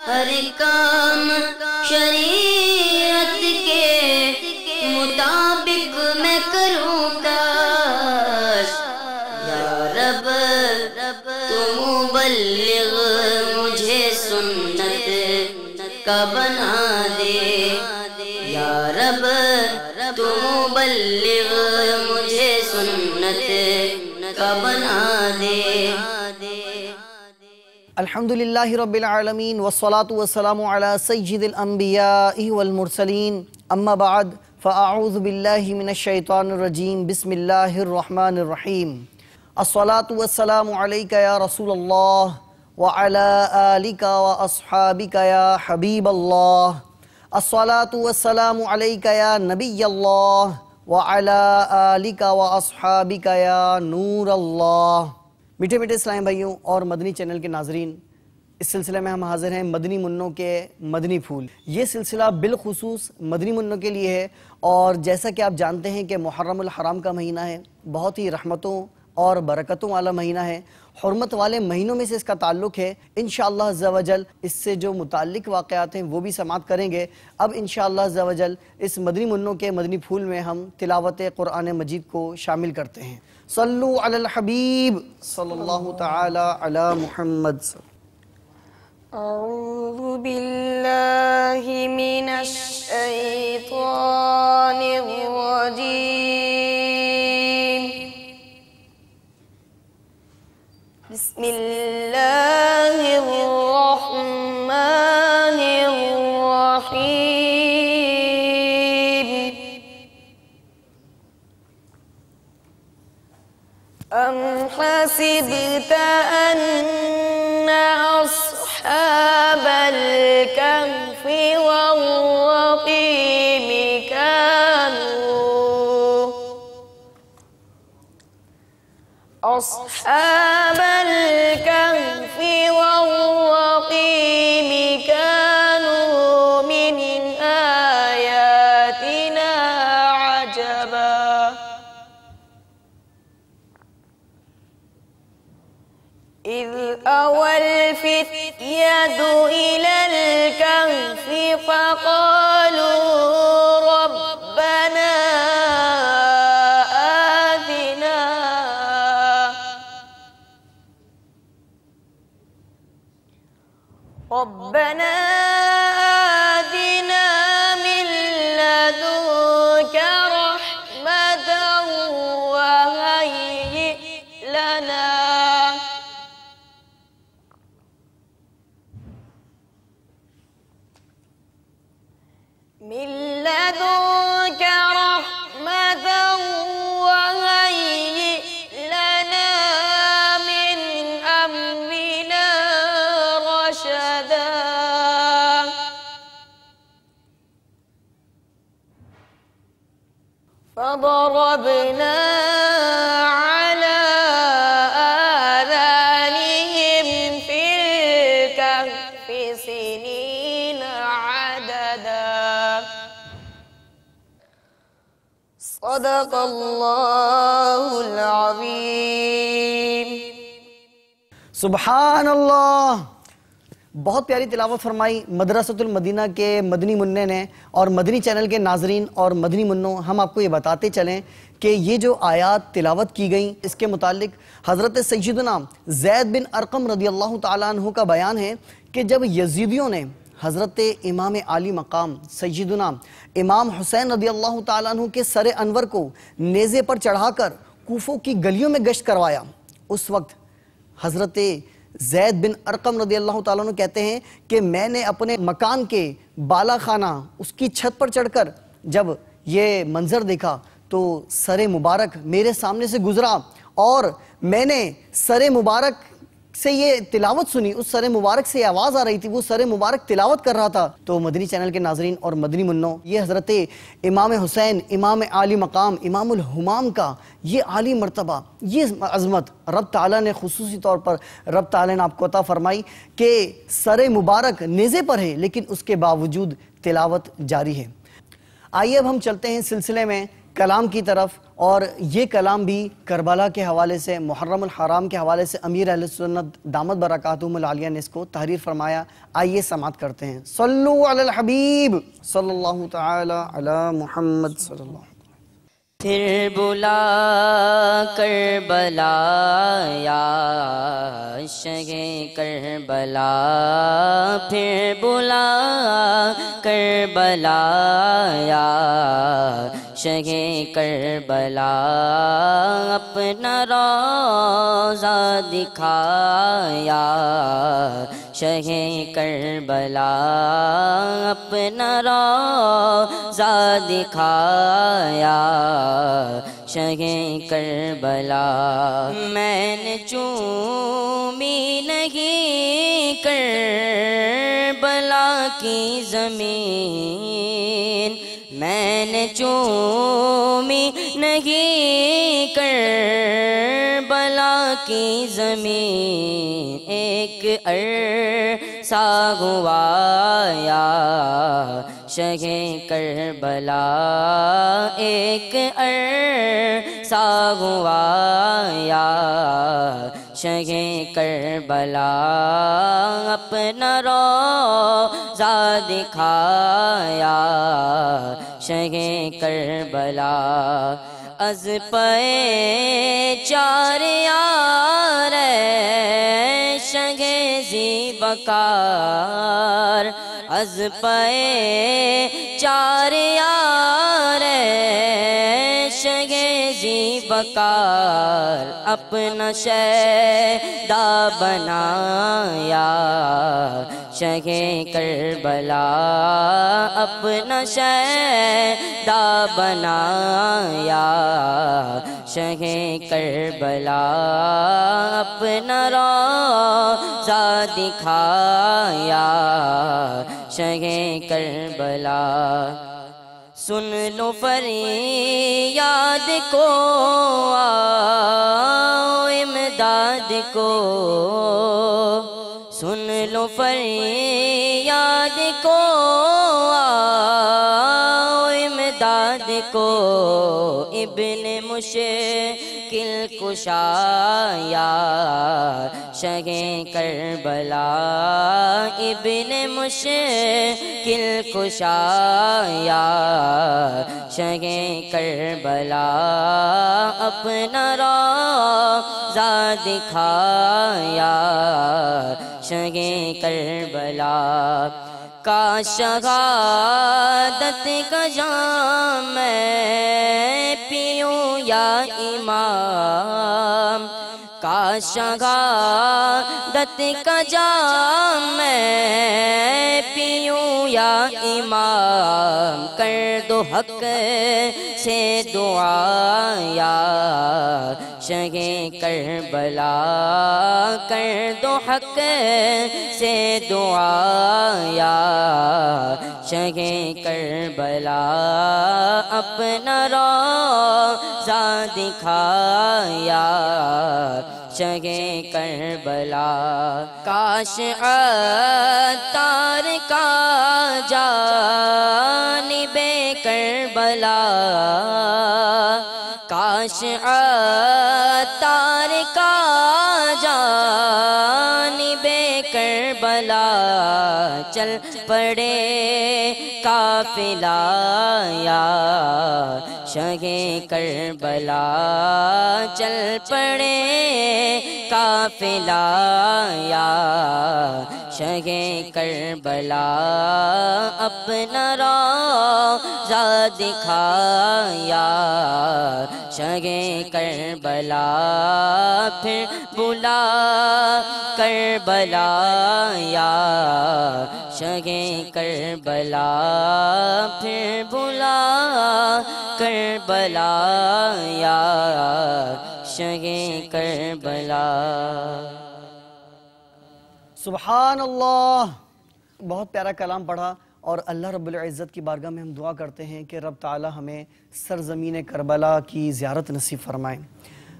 ہر کام شریعت کے مطابق میں کروں کاش یا رب تو مبلغ مجھے سنت کا بنا دے یا رب تو مبلغ مجھے سنت کا بنا دے. الحمدللہ رب العالمین والصلاة والسلام علی سید الانبیاء والمرسلین اما بعد فاعوذ باللہ من الشیطان الرجیم بسم اللہ الرحمن الرحیم. الصلاة والسلام علیکہ یا رسول اللہ وعلی آلکہ واصحابکہ یا حبیب اللہ. الصلاة والسلام علیکہ یا نبی اللہ وعلی آلکہ واصحابکہ یا نور اللہ. میٹھے میٹھے اسلامی بھائیوں اور مدنی چینل کے ناظرین، اس سلسلے میں ہم حاضر ہیں مدنی منوں کے مدنی پھول. یہ سلسلہ بالخصوص مدنی منوں کے لیے ہے، اور جیسا کہ آپ جانتے ہیں کہ محرم الحرام کا مہینہ ہے، بہت ہی رحمتوں اور برکتوں والا مہینہ ہے، حرمت والے مہینوں میں سے اس کا تعلق ہے. انشاءاللہ عز و جل اس سے جو متعلق واقعات ہیں وہ بھی سماعت کریں گے. اب انشاءاللہ عز و جل اس مدنی منوں کے مدنی پھول میں ہم تلاوت قرآن مجید کو شامل کرتے ہیں. صلو علی الحبیب صلی اللہ تعالی علی محمد. اعوذ باللہ من الشیطان الرجیم. بسم اللہ الرحمن الرحیم. ام حسبت ان اصحاب الكهف والرقيم أصحاب الكهف والرقيم كانوا من آياتنا عجبا. إذ أوى الفتية إلى الكهف فقالوا ربنا آتنا من لدنك رحمة وهيئ لنا من لدنك رحمة وهيئ لنا من أمرنا رشدا. فضربنا على آذانهم في الكهف سنين عددا. صدق اللہ العظیم. سبحان اللہ. بہت پیاری تلاوت فرمائی مدرسۃ المدینہ کے مدنی منع نے. اور مدنی چینل کے ناظرین اور مدنی منوں، ہم آپ کو یہ بتاتے چلیں کہ یہ جو آیات تلاوت کی گئیں اس کے متعلق حضرت سیدنا زید بن ارقم رضی اللہ تعالیٰ عنہ کا بیان ہے کہ جب یزیدیوں نے حضرت امام عالی مقام سیدنا امام حسین رضی اللہ تعالیٰ عنہ کے سر انور کو نیزے پر چڑھا کر کوفہ کی گلیوں میں گشت کروایا، اس وقت حضرت زید بن ارقم رضی اللہ تعالیٰ عنہ کہتے ہیں کہ میں نے اپنے مکان کے بالا خانہ اس کی چھت پر چڑھ کر جب یہ منظر دیکھا تو سر مبارک میرے سامنے سے گزرا، اور میں نے سر مبارک سے یہ تلاوت سنی. اس سر مبارک سے یہ آواز آ رہی تھی، وہ سر مبارک تلاوت کر رہا تھا. تو مدنی چینل کے ناظرین اور مدنی منوں، یہ حضرت امام حسین امام عالی مقام امام الہمام کا یہ عالی مرتبہ، یہ عظمت رب تعالیٰ نے خصوصی طور پر رب تعالیٰ نے آپ کو عطا فرمائی کہ سر مبارک نیزے پر ہے لیکن اس کے باوجود تلاوت جاری ہے. آئیے اب ہم چلتے ہیں سلسلے میں کلام کی طرف، اور یہ کلام بھی کربلا کے حوالے سے، محرم الحرام کے حوالے سے امیر اہل سنت دامت برکاتہم العالیہ نے اس کو تحریر فرمایا۔ آئیے سماعت کرتے ہیں۔ صلو علی الحبیب صلی اللہ تعالی علی محمد صلی اللہ علیہ وسلم۔ پھر بلا کربلا یا شہ کربلا، پھر بلا کربلا یا شہ کربلا، اپنا روضہ دکھایا شہ کربلا، اپنا روضہ دکھایا شہ کربلا۔ میں نے چومی نہیں کربلا کی زمین، میں نے چومی نہیں کربلا کی زمین، ایک عرصہ ہوا یا شہ کربلا، ایک عرصہ ہوا یا شہ کربلا، اپنا روضہ دکھایا شہ کربلا۔ از پے چار یار شہ ذیبکار، از پے چار یار شہ ذیبکار، اپنا شیدا بنایا شہ کربلا، اپنا شیدا بنایا شہ کربلا، اپنا روضہ دکھایا شہ کربلا۔ سن لو فریاد کو آؤ امداد کو، سن لو فریاد کو آؤ امداد کو، ابن مشکل کشایا شہ کربلا، ابن مشکل کشایا شہ کربلا، اپنا روضہ دکھایا شہ کربلا۔ کا شہادت کا جام میں پیوں یا امام، کا شہادت کا جام میں پیوں یا امام، کر دو حق سے دعا یا شہ کربلا، کر دو حق سے دعا یا شہ کربلا، اپنا روضہ دکھایا شہ کربلا۔ کاش عطار کا جانب کربلا، کاش عطار کا جانب کربلا، چل پڑے قافلہ یا شہ کربلا، چل پڑے قافلہ یا شہ کربلا، اپنا روضہ دکھایا شہ کربلا، پھر بلا کربلا یا شہ کربلا، پھر بلا کربلا یا شہ کربلا۔ سبحان اللہ، بہت پیارا کلام پڑھا، اور اللہ رب العزت کی بارگاہ میں ہم دعا کرتے ہیں کہ رب تعالی ہمیں سرزمین کربلا کی زیارت نصیب فرمائیں۔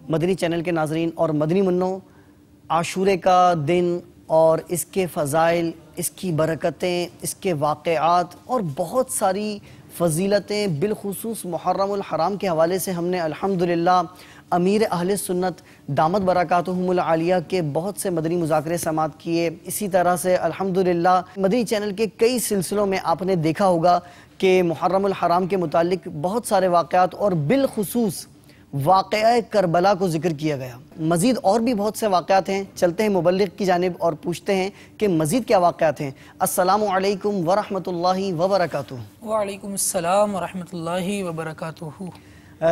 مدنی چینل کے ناظرین اور مدنی منوں، عاشورے کا دن اور اس کے فضائل اس کی برکتیں، اس کے واقعات اور بہت ساری فضیلتیں بالخصوص محرم الحرام کے حوالے سے ہم نے الحمدللہ امیر اہل سنت دامت برکاتہم العالیہ کے بہت سے مدنی مذاکرے سماعت کیے۔ اسی طرح سے الحمدللہ مدنی چینل کے کئی سلسلوں میں آپ نے دیکھا ہوگا کہ محرم الحرام کے متعلق بہت سارے واقعات اور بالخصوص واقعہ کربلا کو ذکر کیا گیا۔ مزید اور بھی بہت سے واقعات ہیں، چلتے ہیں مبلغ کی جانب اور پوچھتے ہیں کہ مزید کیا واقعات ہیں۔ السلام علیکم ورحمۃ اللہ وبرکاتہ۔ وعلیکم السلام ورحمۃ اللہ وبرکاتہ۔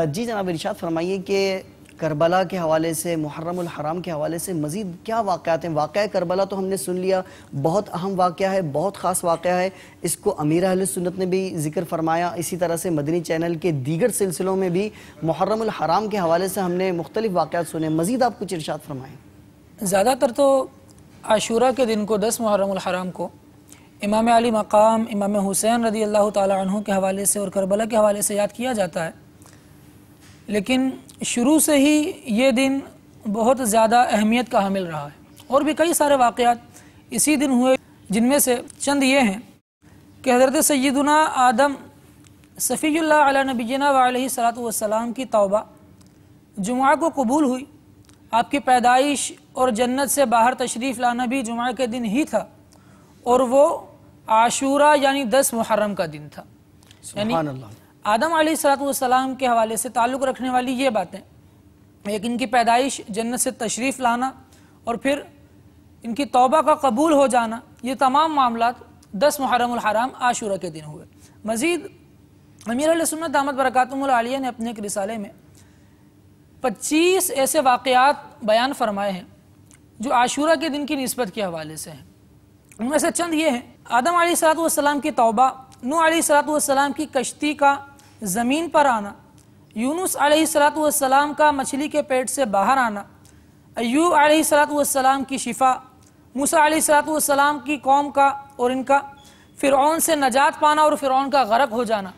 جی جناب ارشاد فرمائیے کہ کربلا کے حوالے سے، محرم الحرام کے حوالے سے مزید کیا واقعات ہیں؟ واقعہ کربلا تو ہم نے سن لیا، بہت اہم واقعہ ہے، بہت خاص واقعہ ہے، اس کو امیر اہل سنت نے بھی ذکر فرمایا۔ اسی طرح سے مدنی چینل کے دیگر سلسلوں میں بھی محرم الحرام کے حوالے سے ہم نے مختلف واقعات سنے، مزید آپ کچھ ارشاد فرمائیں۔ زیادہ تر تو عاشورہ کے دن کو 10 محرم الحرام کو امام علی مقام امام حسین رضی اللہ تعالی عنہ کے حوالے سے اور کربلا کے حوالے سے یاد کیا جاتا ہے، لیکن شروع سے ہی یہ دن بہت زیادہ اہمیت کا حامل رہا ہے، اور بھی کئی سارے واقعات اسی دن ہوئے، جن میں سے چند یہ ہیں کہ حضرت سیدنا آدم صفی اللہ علیہ نبینا وعلیہ الصلوۃ والسلام کی توبہ جمعہ کو قبول ہوئی۔ آپ کی پیدائش اور جنت سے باہر تشریف لانا بھی جمعہ کے دن ہی تھا، اور وہ عاشورہ یعنی 10 محرم کا دن تھا۔ یعنی سبحان اللہ۔ آدم علیہ الصلوۃ والسلام کے حوالے سے تعلق رکھنے والی یہ باتیں، ایک ان کی پیدائش، جنت سے تشریف لانا، اور پھر ان کی توبہ کا قبول ہو جانا، یہ تمام معاملات 10 محرم الحرام عاشورہ کے دن ہوئے۔ مزید امیر اہل سنت دامت برکاتہم العالیہ نے اپنے ایک رسالے میں 25 ایسے واقعات بیان فرمائے ہیں جو عاشورہ کے دن کی نسبت کے حوالے سے ہیں۔ ان میں سے چند یہ ہیں: آدم علیہ الصلوۃ والسلام کی توبہ، نوح علیہ الصلوۃ والسلام کی کشتی کا زمین پر آنا، یونس علیہ الصلوۃ والسلام کا مچھلی کے پیٹ سے باہر آنا، ایوب علیہ الصلوۃ والسلام کی شفا، موسیٰ علیہ الصلوۃ والسلام کی قوم کا اور ان کا فرعون سے نجات پانا اور فرعون کا غرق ہو جانا،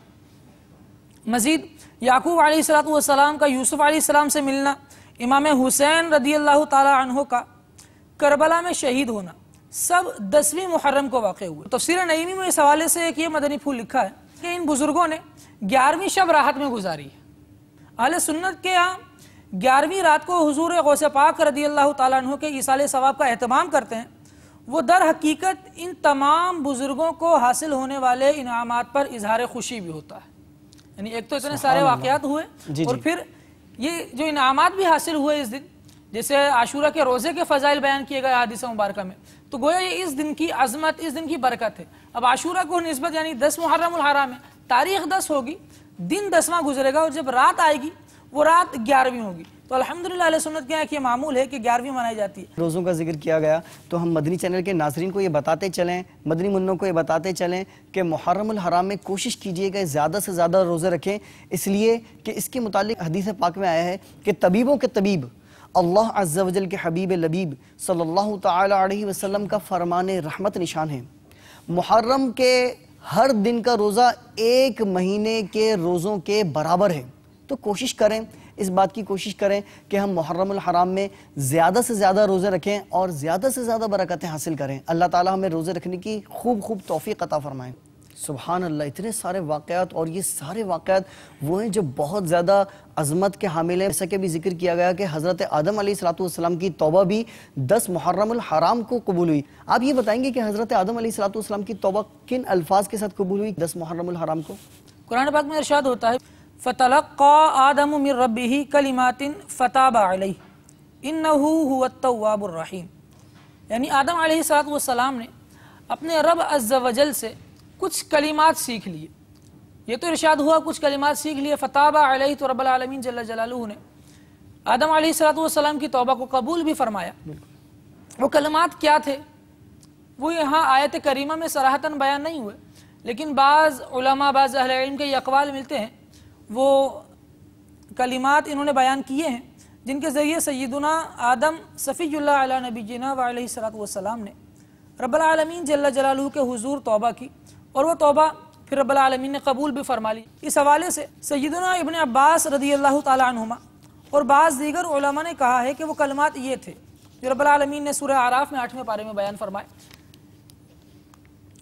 مزید یعقوب علیہ الصلوۃ والسلام کا یوسف علیہ السلام سے ملنا، امام حسین رضی اللہ تعالی عنہ کا کربلا میں شہید ہونا، سب 10ویں محرم کو واقع ہوئے۔ تفسیر نعیمی میں اس حوالے سے ایک یہ مدنی پھول لکھا ہے کہ ان بزرگوں نے 11ویں شب راحت میں گزاری ہے۔ اہل سنت کے ہاں 11ویں رات کو حضور غوث پاک رضی اللہ تعالیٰ عنہ کے ایصال ثواب کا اہتمام کرتے ہیں۔ وہ در حقیقت ان تمام بزرگوں کو حاصل ہونے والے انعامات پر اظہار خوشی بھی ہوتا ہے۔ یعنی ایک تو اتنے سارے واقعات ہوئے، اور پھر یہ جو انعامات بھی حاصل ہوئے اس دن، جیسے عاشورہ کے روزے کے فضائل بیان کیے گئے حدیث مبارکہ میں، تو گویا یہ اس دن کی عظمت، اس دن کی برکت ہے۔ اب عاشورہ کو نسبت یعنی 10 محرم الحرام ہے، تاریخ 10 ہوگی، دن 10واں گزرے گا، اور جب رات آئے گی وہ رات 11ویں ہوگی۔ تو الحمدللہ اہل سنت کے ایک یہ معمول ہے کہ 11ویں منائی جاتی ہے۔ روزوں کا ذکر کیا گیا تو ہم مدنی چینل کے ناظرین کو یہ بتاتے چلیں، مدنی منوں کو یہ بتاتے چلیں کہ محرم الحرام میں کوشش کیجئے کہ زیادہ سے زیادہ روزے رکھیں، اس لیے کہ اس کے متعلق حدیث پاک میں آیا ہے کہ طبیبوں کے طبیب اللہ عز و جل کے حبیب لبیب صلی اللہ تعالی علیہ وسلم کا فرمان رحمت نشان ہے۔ محرم کے ہر دن کا روزہ 1 مہینے کے روزوں کے برابر ہے، تو کوشش کریں، اس بات کی کوشش کریں کہ ہم محرم الحرام میں زیادہ سے زیادہ روزے رکھیں اور زیادہ سے زیادہ برکتیں حاصل کریں۔ اللہ تعالی ہمیں روزے رکھنے کی خوب توفیق عطا فرمائیں۔ سبحان اللہ، اتنے سارے واقعات، اور یہ سارے واقعات وہ ہیں جو بہت زیادہ عظمت کے حامل ہیں۔ جیسا کہ بھی ذکر کیا گیا کہ حضرت آدم علیہ الصلوۃ والسلام کی توبہ بھی 10 محرم الحرام کو قبول ہوئی۔ آپ یہ بتائیں گے کہ حضرت آدم علیہ الصلوۃ والسلام کی توبہ کن الفاظ کے ساتھ قبول ہوئی 10 محرم الحرام کو؟ قرآن پاک میں ارشاد ہوتا ہے فَتَلَقَّى آدَمُ مِن رَبِّهِ كَلِمَاتٍ فَتَابَ عَلَيْهِ إِنَّهُ هُوَ التَّوَّابُ الرَّحِيمُ، یعنی آدم علیہ الصلوۃ والسلام نے اپنے رب عز و جل سے کچھ کلمات سیکھ لیے۔ یہ تو ارشاد ہوا کچھ کلمات سیکھ لیے، فتاب علیہ، تو رب العالمین جل جلالہ نے آدم علیہ الصلوۃ والسلام کی توبہ کو قبول بھی فرمایا۔ وہ کلمات کیا تھے وہ یہاں آیت کریمہ میں صراحتاً بیان نہیں ہوئے، لیکن بعض علماء، بعض اہل علم کے یہ اقوال ملتے ہیں، وہ کلمات انہوں نے بیان کیے ہیں جن کے ذریعے سیدنا آدم صفی اللہ علیہ نبینا وعلیہ الصلوۃ والسلام نے رب العالمین جل جلالہ کے حضور توبہ کی، اور وہ توبہ پھر رب العالمین نے قبول بھی فرما لی۔ اس حوالے سے سیدنا ابن عباس رضی اللہ تعالی عنہما اور بعض دیگر علماء نے کہا ہے کہ وہ کلمات یہ تھے جو رب العالمین نے سورہ اعراف میں 8ویں پارے میں بیان فرمائے۔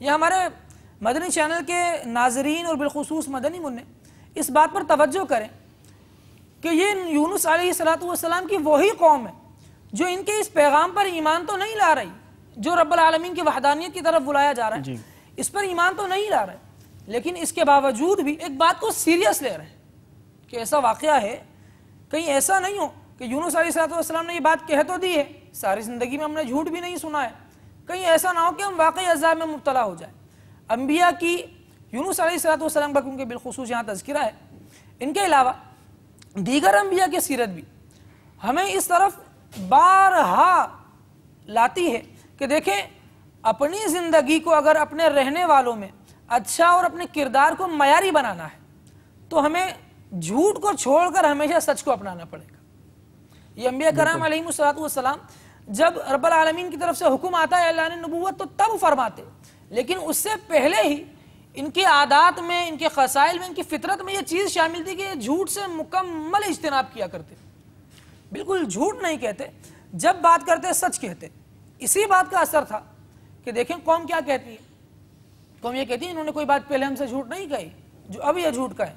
یہ ہمارے مدنی چینل کے ناظرین اور بالخصوص مدنی منع اس بات پر توجہ کریں کہ یہ یونس علیہ السلام کی وہی قوم ہے جو ان کے اس پیغام پر ایمان تو نہیں لا رہی، جو رب العالمین کی وحدانیت کی طرف بلایا جا رہا ہے اس پر ایمان تو نہیں لا رہے، لیکن اس کے باوجود بھی ایک بات کو سیریس لے رہے ہیں کہ ایسا واقعہ ہے، کہیں ایسا نہیں ہو کہ یونس علیہ السلام نے یہ بات کہہ تو دی ہے، ساری زندگی میں ہم نے جھوٹ بھی نہیں سنا ہے، کہیں ایسا نہ ہو کہ ہم واقعی عذاب میں مبتلا ہو جائیں۔ انبیاء کی یونس علیہ السلام کا کیونکہ بالخصوص یہاں تذکرہ ہے، ان کے علاوہ دیگر انبیاء کی سیرت بھی ہمیں اس طرف بارہا لاتی ہے کہ دیکھیں اپنی زندگی کو اگر اپنے رہنے والوں میں اچھا اور اپنے کردار کو معیاری بنانا ہے تو ہمیں جھوٹ کو چھوڑ کر ہمیشہ سچ کو اپنانا پڑے گا۔ یہ انبیاء کرام علیہ السلام جب رب العالمین کی طرف سے حکم آتا ہے اللہ نے نبوت تو تب فرماتے، لیکن اس سے پہلے ہی ان کے عادات میں، ان کے خصائل میں، ان کی فطرت میں یہ چیز شامل تھی کہ یہ جھوٹ سے مکمل اجتناب کیا کرتے، بالکل جھوٹ نہیں کہتے، جب بات کرتے سچ کہتے۔ اسی بات کا اثر تھا کہ دیکھیں قوم کیا کہتی ہے، قوم یہ کہتی ہے انہوں نے کوئی بات پہلے ہم سے جھوٹ نہیں کہی جو اب یہ جھوٹ کہے۔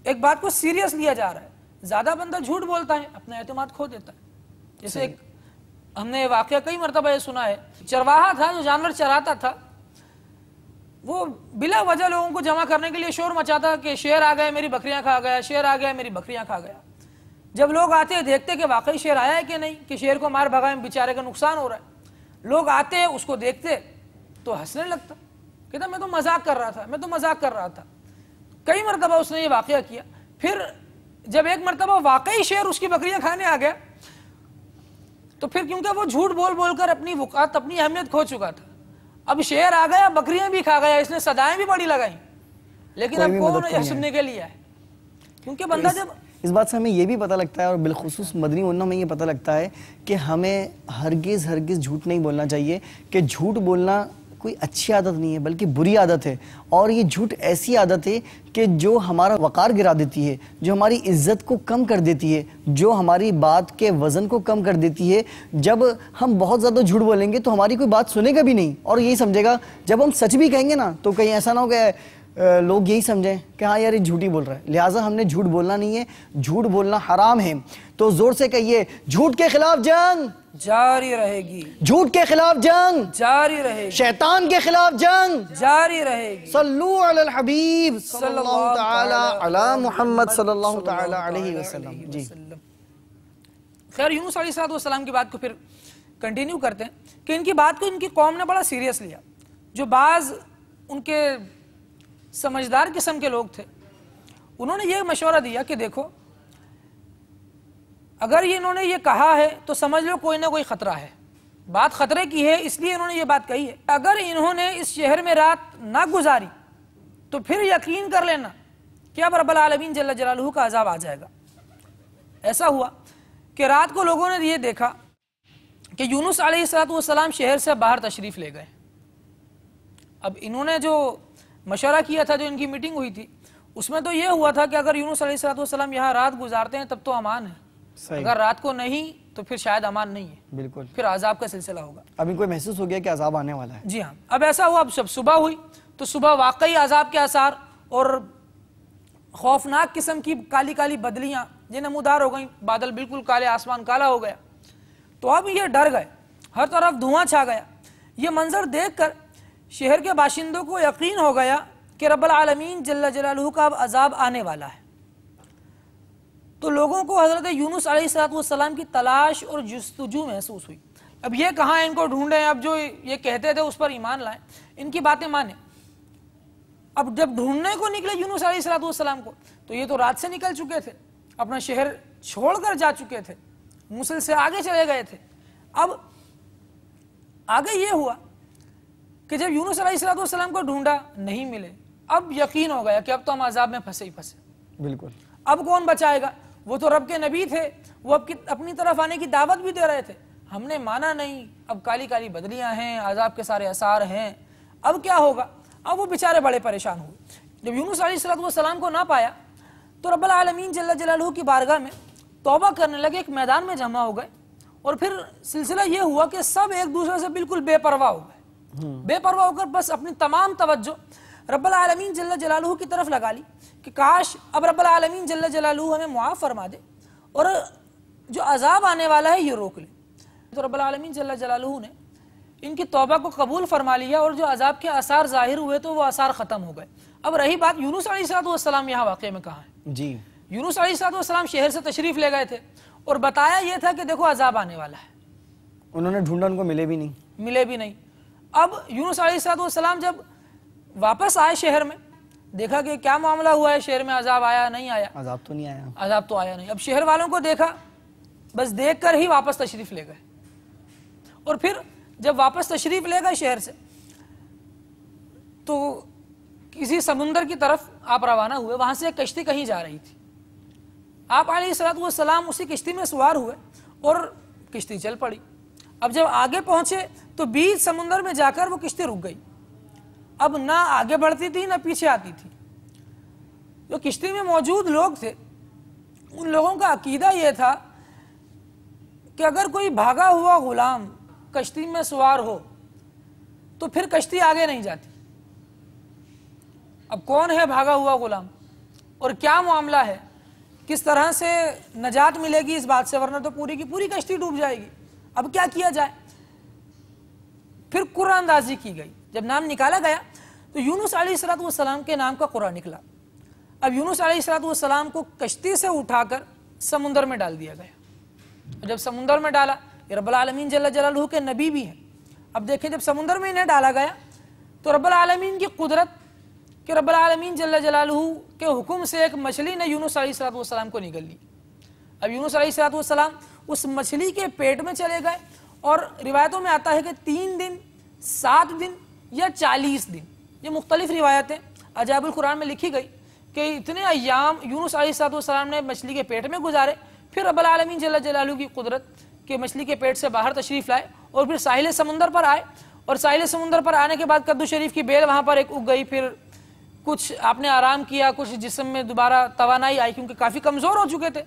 ایک بات کو سیریس لیا جا رہا ہے، زیادہ بندہ جھوٹ بولتا ہے اپنا اعتماد کھو دیتا ہے۔ جیسے ایک ہم نے واقعہ کئی مرتبہ یہ سنا ہے، چرواہا تھا جو جانور چراتا تھا، وہ بلا وجہ لوگوں کو جمع کرنے کے لیے شور مچاتا کہ شیر آ گیا میری بکریاں کھا گیا، شیر آ گیا میری بکریاں کھا گیا۔ جب لوگ آتے دیکھتے کہ واقعی شیر آیا ہے کہ نہیں، کہ شیر کو مار بھگائے بیچارے کا نقصان ہو رہا ہے، لوگ آتے اس کو دیکھتے تو ہنسنے لگتا، کہتا میں تو مذاق کر رہا تھا، میں تو مذاق کر رہا تھا۔ کئی مرتبہ اس نے یہ واقعہ کیا۔ پھر جب ایک مرتبہ واقعی شیر اس کی بکریاں کھانے آ گیا تو پھر کیونکہ وہ جھوٹ بول بول کر اپنی وقات، اپنی اہمیت کھو چکا تھا، اب شیر آ گیا بکریاں بھی کھا گیا، اس نے صدائیں بھی بڑی لگائیں، لیکن اب کون یہ سننے کے لیے ہے؟ کیونکہ بندہ جب اس بات سے ہمیں یہ بھی پتہ لگتا ہے اور بالخصوص مدنی منوں میں یہ پتہ لگتا ہے کہ ہمیں ہرگز جھوٹ نہیں بولنا چاہیے، کہ جھوٹ بولنا کوئی اچھی عادت نہیں ہے بلکہ بری عادت ہے، اور یہ جھوٹ ایسی عادت ہے کہ جو ہمارا وقار گرا دیتی ہے، جو ہماری عزت کو کم کر دیتی ہے، جو ہماری بات کے وزن کو کم کر دیتی ہے۔ جب ہم بہت زیادہ جھوٹ بولیں گے تو ہماری کوئی بات سنے گا بھی نہیں اور یہی سمجھے گا، جب ہم سچ بھی کہیں گے نا تو کہیں ایسا نہ ہو کہ لوگ یہی سمجھیں کہ ہاں یار یہ جھوٹی بول رہا ہے۔ لہٰذا ہم نے جھوٹ بولنا نہیں ہے، جھوٹ بولنا حرام ہے۔ تو زور سے کہیے جھوٹ کے خلاف جنگ جاری رہے گی، جھوٹ کے خلاف جنگ جاری رہے گی، شیطان کے خلاف جنگ جاری رہے گی۔ صلو علی الحبیب صلی اللہ تعالی علی محمد صلی اللہ تعالی علیہ وسلم۔ جی خیر، یونس علیہ السلام کی بات کو پھر کنٹینیو کرتے ہیں کہ ان کی بات کو ان کی قوم نے بڑا سیریس لیا۔ جو بعض ان کے سمجھدار قسم کے لوگ تھے انہوں نے یہ مشورہ دیا کہ دیکھو اگر انہوں نے یہ کہا ہے تو سمجھ لو کوئی نہ کوئی خطرہ ہے، بات خطرے کی ہے، اس لیے انہوں نے یہ بات کہی ہے۔ اگر انہوں نے اس شہر میں رات نہ گزاری تو پھر یقین کر لینا کہ اب رب العالمین جل جلالہ کا عذاب آ جائے گا۔ ایسا ہوا کہ رات کو لوگوں نے یہ دیکھا کہ یونس علیہ السلام شہر سے باہر تشریف لے گئے۔ اب انہوں نے جو مشورہ کیا تھا، جو ان کی میٹنگ ہوئی تھی، اس میں تو یہ ہوا تھا کہ اگر یونس علیہ السلام یہاں رات گزارتے ہیں تب تو امان ہے، اگر رات کو نہیں تو پھر شاید امان نہیں ہے، بالکل پھر عذاب کا سلسلہ ہوگا۔ ابھی کوئی محسوس ہو گیا کہ عذاب آنے والا ہے۔ جی ہاں، اب ایسا ہوا، اب جب صبح ہوئی تو صبح واقعی عذاب کے آثار اور خوفناک قسم کی کالی کالی بدلیاں یہ نمودار ہو گئیں، بادل بالکل کالے، آسمان کالا ہو گیا۔ تو اب یہ ڈر گئے، ہر طرف دھواں چھا گیا۔ یہ منظر دیکھ کر شہر کے باشندوں کو یقین ہو گیا کہ رب العالمین جل جلالہ کا اب عذاب آنے والا ہے۔ تو لوگوں کو حضرت یونس علیہ السلام کی تلاش اور جستجو محسوس ہوئی۔ اب یہ کہاں ان کو ڈھونڈیں، اب جو یہ کہتے تھے اس پر ایمان لائیں، ان کی باتیں مانیں۔ اب جب ڈھونڈنے کو نکلے یونس علیہ السلام کو تو یہ تو رات سے نکل چکے تھے، اپنا شہر چھوڑ کر جا چکے تھے، موصل سے آگے چلے گئے تھے۔ اب آگے یہ ہوا کہ جب یونس علیہ السلام کو ڈھونڈا نہیں ملے، اب یقین ہو گیا کہ اب تو ہم عذاب میں پھنسے ہی پھنسے۔ بالکل، اب کون بچائے گا؟ وہ تو رب کے نبی تھے، وہ اب اپنی طرف آنے کی دعوت بھی دے رہے تھے، ہم نے مانا نہیں، اب کالی کالی بدلیاں ہیں، عذاب کے سارے آثار ہیں، اب کیا ہوگا؟ اب وہ بیچارے بڑے پریشان ہوئے۔ جب یونس علیہ السلام کو نہ پایا تو رب العالمین جل جلالہ کی بارگاہ میں توبہ کرنے لگے، ایک میدان میں جمع ہو گئے، اور پھر سلسلہ یہ ہوا کہ سب ایک دوسرے سے بالکل بے پرواہ ہو گئے، بے پرواہ ہو کر بس اپنی تمام توجہ رب العالمین جل جلالہ کی طرف لگا لی کہ کاش اب رب العالمین جل جلالہ ہمیں معاف فرما دے اور جو عذاب آنے والا ہے یہ روک لے. تو رب العالمین جل جلالہ نے ان کی توبہ کو قبول فرما لیا اور جو عذاب کے آثار ظاہر ہوئے تو وہ آثار ختم ہو گئے. اب رہی بات یونس علیہ السلام یہاں واقعے میں کہاں ہے. جی یونس علیہ السلام شہر سے تشریف لے گئے تھے اور بتایا یہ تھا کہ دیکھو عذاب آنے والا ہے. انہوں نے ڈھونڈا، ان کو ملے بھی نہیں. اب یونس علیہ السلام جب واپس آئے شہر میں، دیکھا کہ کیا معاملہ ہوا ہے، شہر میں عذاب آیا نہیں آیا؟ عذاب تو نہیں آیا. عذاب تو آیا نہیں. اب شہر والوں کو دیکھا، بس دیکھ کر ہی واپس تشریف لے گئے. اور پھر جب واپس تشریف لے گئے شہر سے تو کسی سمندر کی طرف آپ روانہ ہوئے. وہاں سے ایک کشتی کہیں جا رہی تھی. آپ علیہ السلام اسی کشتی میں سوار ہوئے اور کشتی چل پڑی. اب جب آگے پہنچے تو بیچ سمندر میں جا کر وہ کشتی رک گئی. اب نہ آگے بڑھتی تھی نہ پیچھے آتی تھی. جو کشتی میں موجود لوگ تھے ان لوگوں کا عقیدہ یہ تھا کہ اگر کوئی بھاگا ہوا غلام کشتی میں سوار ہو تو پھر کشتی آگے نہیں جاتی. اب کون ہے بھاگا ہوا غلام اور کیا معاملہ ہے، کس طرح سے نجات ملے گی اس بات سے، ورنہ تو پوری کی پوری کشتی ڈوب جائے گی. اب کیا کیا جائے؟ پھر قرآن اندازی کی گئی. جب نام نکالا گیا تو یونس علیہ السلام کے نام کا قرآن نکلا. اب یونس علیہ السلام کو کشتی سے اٹھا کر سمندر میں ڈال دیا گیا. جب سمندر میں ڈالا، یہ رب العالمین جل جلالہ کے نبی بھی ہیں. اب دیکھیں جب سمندر میں انہیں ڈالا گیا تو رب العالمین کی قدرت کہ رب العالمین جل جلالہ کے حکم سے ایک مچھلی نے یونس علیہ السلام کو نگل لی. اب یونس علیہ السلام اس مچھلی کے پیٹ میں چلے گئے اور روایتوں میں آتا ہے کہ 3 دن 7 دن یا 40 دن، یہ مختلف روایتیں عجائب القرآن میں لکھی گئی کہ اتنے ایام یونس علیہ السلام نے مچھلی کے پیٹ میں گزارے. پھر رب العالمین جل جلالہ کی قدرت کہ مچھلی کے پیٹ سے باہر تشریف لائے اور پھر ساحل سمندر پر آئے. اور ساحل سمندر پر آنے کے بعد کدو شریف کی بیل وہاں پر ایک اگ گئی. پھر کچھ آپ نے آرام کیا، کچھ جسم میں دوبارہ توانائی آئی کیونکہ کافی کمزور ہو چکے تھے.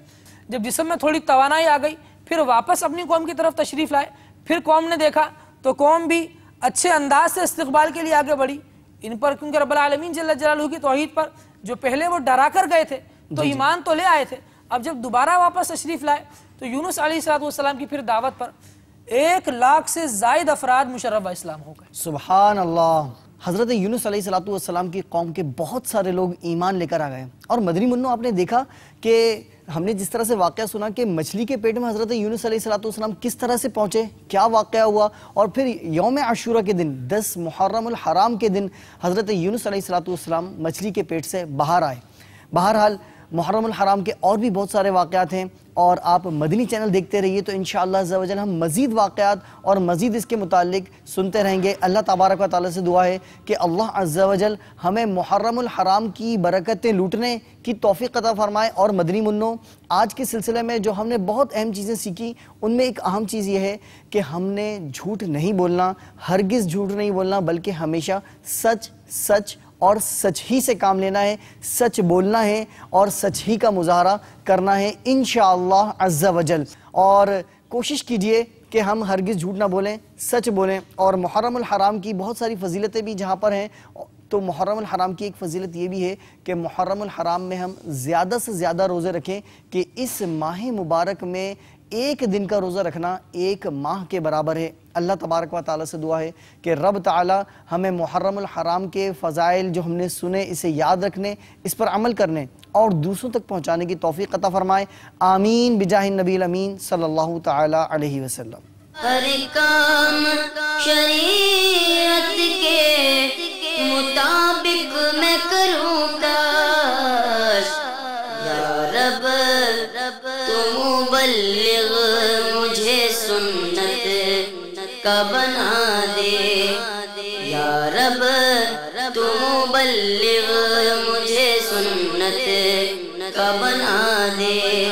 جب جسم میں تھوڑی توانائی آ گئی پھر واپس اپنی قوم کی طرف تشریف لائے. پھر قوم نے دیکھا تو قوم بھی اچھے انداز سے استقبال کے لیے آگے بڑھی ان پر، کیونکہ رب العالمین جل جلالہ کی توحید پر جو پہلے وہ ڈرا کر گئے تھے تو ایمان تو لے آئے تھے. اب جب دوبارہ واپس تشریف لائے تو یونس علیہ السلام کی پھر دعوت پر 1 لاکھ سے زائد افراد مشرف اسلام ہو گئے. سبحان اللہ. حضرت یونس علیہ السلام کی قوم کے بہت سارے لوگ ایمان لے کر آ گئے. اور مدنی منو آپ نے دیکھا کہ ہم نے جس طرح سے واقعہ سنا کہ مچھلی کے پیٹ میں حضرت یونس علیہ السلام کس طرح سے پہنچے، کیا واقعہ ہوا، اور پھر یوم عاشورہ کے دن 10 محرم الحرام کے دن حضرت یونس علیہ السلام مچھلی کے پیٹ سے باہر آئے. بہرحال محرم الحرام کے اور بھی بہت سارے واقعات ہیں اور آپ مدنی چینل دیکھتے رہیے تو انشاءاللہ عز و جل ہم مزید واقعات اور مزید اس کے متعلق سنتے رہیں گے. اللہ تبارک و تعالیٰ سے دعا ہے کہ اللہ عز و جل ہمیں محرم الحرام کی برکتیں لوٹنے کی توفیق عطا فرمائے. اور مدنی منوں آج کے سلسلے میں جو ہم نے بہت اہم چیزیں سیکھی ان میں ایک اہم چیز یہ ہے کہ ہم نے جھوٹ نہیں بولنا، ہرگز جھوٹ نہیں بولنا، بلکہ ہمیشہ سچ اور سچ ہی سے کام لینا ہے، سچ بولنا ہے اور سچ ہی کا مظاہرہ کرنا ہے انشاءاللہ عز و جل. اور کوشش کیجئے کہ ہم ہرگز جھوٹ نہ بولیں، سچ بولیں. اور محرم الحرام کی بہت ساری فضیلتیں بھی جہاں پر ہیں تو محرم الحرام کی ایک فضیلت یہ بھی ہے کہ محرم الحرام میں ہم زیادہ سے زیادہ روزے رکھیں کہ اس ماہ مبارک میں 1 دن کا روزہ رکھنا 1 ماہ کے برابر ہے. اللہ تبارک و تعالیٰ سے دعا ہے کہ رب تعالیٰ ہمیں محرم الحرام کے فضائل جو ہم نے سنے اسے یاد رکھنے، اس پر عمل کرنے اور دوسروں تک پہنچانے کی توفیق عطا فرمائے. آمین بجاہ النبی الامین صلی اللہ تعالیٰ علیہ وسلم. ہر کام شریعت کے مطابق میں کروں کاش یا رب تو مبلغ مجھے سنت کا بنا دے، یا رب تو مبلغ مجھے سنت کا بنا دے.